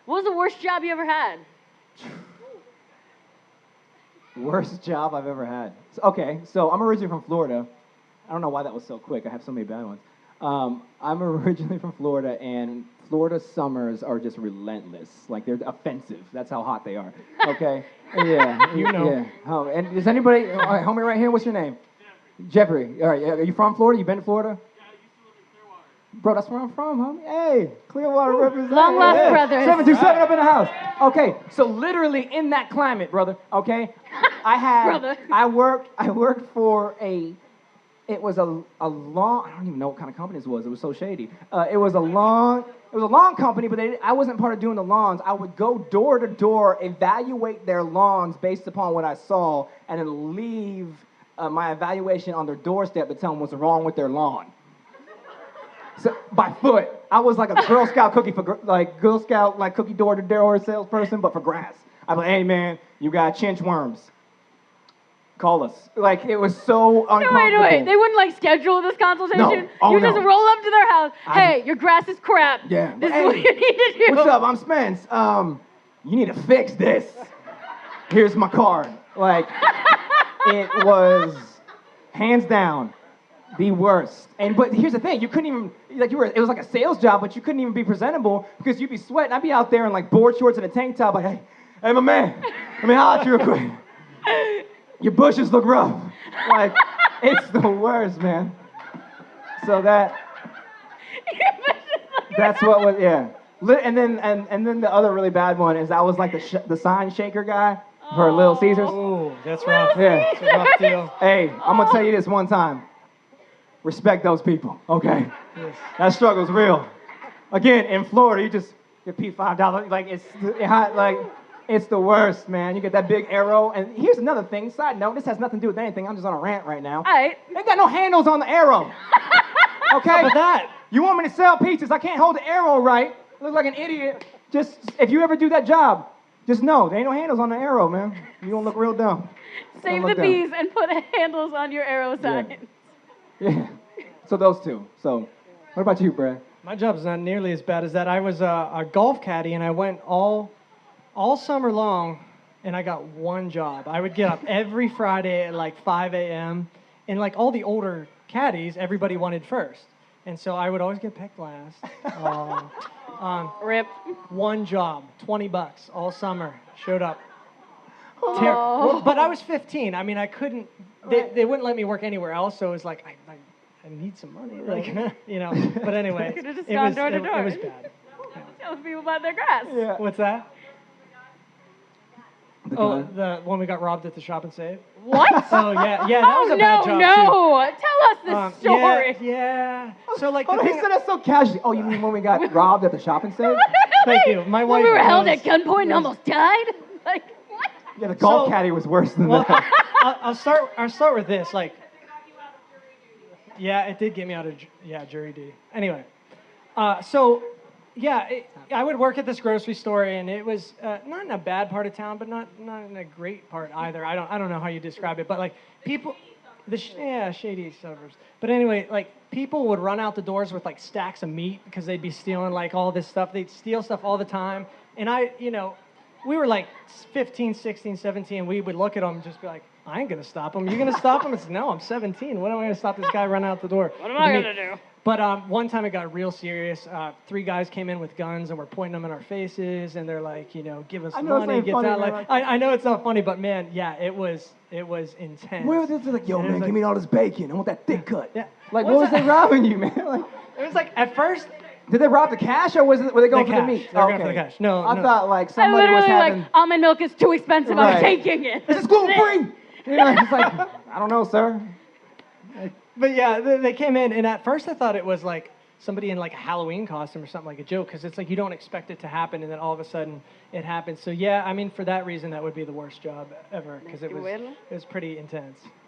What was the worst job you ever had? Worst job I've ever had. Okay, so I'm originally from Florida. I don't know why that was so quick. I have so many bad ones. I'm originally from Florida, and Florida summers are just relentless. Like, they're offensive. That's how hot they are. Okay? Yeah. You know. Yeah. Oh, and does anybody, all right, homie right here, what's your name? Jeffrey. All right, are you from Florida? You been to Florida? Bro, that's where I'm from, homie. Hey, Clearwater represents. Long lost brothers. 727 up in the house. Okay, so literally in that climate, brother. Okay, Brother. I worked for it was a long. I don't even know what kind of company this was. It was so shady. It was a long company, but I wasn't part of doing the lawns. I would go door to door, evaluate their lawns based upon what I saw, and then leave my evaluation on their doorstep to tell them what's wrong with their lawn. So, by foot. I was like a Girl Scout cookie cookie door to door salesperson, but for grass. I'm like, hey man, you got chinch worms. Call us. Like, it was so uncomfortable. Wait. They wouldn't like schedule this consultation? No. Oh, you just no. roll up to their house. Hey, your grass is crap. Yeah. This Hey, is what you need to do. What's up? I'm Spence. You need to fix this. Here's my card. Like, it was hands down the worst. But here's the thing, you couldn't even it was like a sales job, but you couldn't even be presentable because you'd be sweating. I'd be out there in like board shorts and a tank top, like, hey my man, let me holler at you real quick. Your bushes look rough. Like, it's the worst, man. So that's what was, yeah. And then the other really bad one is I was like the sign shaker guy for Little Caesars. Oh, that's rough. Yeah. It's a rough deal. Hey, I'm gonna tell you this one time. Respect those people, okay? Yes. That struggle's real. Again, in Florida, you just get paid $5. Like, it's the worst, man. You get that big arrow. And here's another thing. Side note, this has nothing to do with anything. I'm just on a rant right now. All right. They got no handles on the arrow. Okay? How about that? You want me to sell pizzas? I can't hold the arrow right. I look like an idiot. Just, if you ever do that job, just know, there ain't no handles on the arrow, man. You gonna look real dumb. Save the bees and put handles on your arrow signs. Yeah. So those two. So, what about you, Brad? My job's not nearly as bad as that. I was a golf caddy, and I went all summer long, and I got one job. I would get up every Friday at like 5 a.m., and like all the older caddies, everybody wanted first. And so I would always get picked last. Rip. One job, $20 all summer. Showed up. Oh. Well, but I was 15. I mean, I couldn't. They wouldn't let me work anywhere else. So it was like I need some money, like you know. But anyway, You could've just it gone was door to door. it was bad. Tell people about their grass. Yeah. What's that? The one we got robbed at the Shop and Save. What? Oh yeah, that was a bad job too. No. Tell us this story. Yeah. So like Oh, the he thing, said that so casually. Oh, you mean when we got robbed at the shop and save? thank you. My wife. When we were held was- at gunpoint and almost died? Like, what? Yeah, the golf So- caddy was worse than Well, that. I'll start with this. Like, yeah, it did get me out of jury duty. Anyway, I would work at this grocery store, and it was not in a bad part of town, but not in a great part either. I don't know how you describe it, but like people, shady suburbs. But anyway, like people would run out the doors with like stacks of meat because they'd be stealing like all this stuff. They'd steal stuff all the time, and we were like 15, 16, 17. We would look at them and just be like, I ain't gonna stop him. You gonna stop him? It's no, I'm 17. What am I gonna stop this guy running out the door? What am I gonna do? But one time it got real serious. 3 guys came in with guns and were pointing them in our faces, and they're like, give us I know it's money, not get funny, that. man, Like, I know it's not funny, but man, yeah, it was intense. Where was this? Like, yo, And it man, was give like- me all this bacon. I want that thick cut. Yeah. Like, What's what was that? they robbing you, man? Like, It was like at first. did they rob the cash or were they going for the cash. meat? They were going for the cash. No, I no. thought like I somebody was literally having. like, almond milk is too expensive. Right. I'm taking it. Is this gluten free? It's like, I don't know, sir. But yeah, they came in, and at first I thought it was like somebody in like a Halloween costume or something, like a joke, because it's like you don't expect it to happen, and then all of a sudden it happens. So yeah, I mean, for that reason, that would be the worst job ever, because it was pretty intense.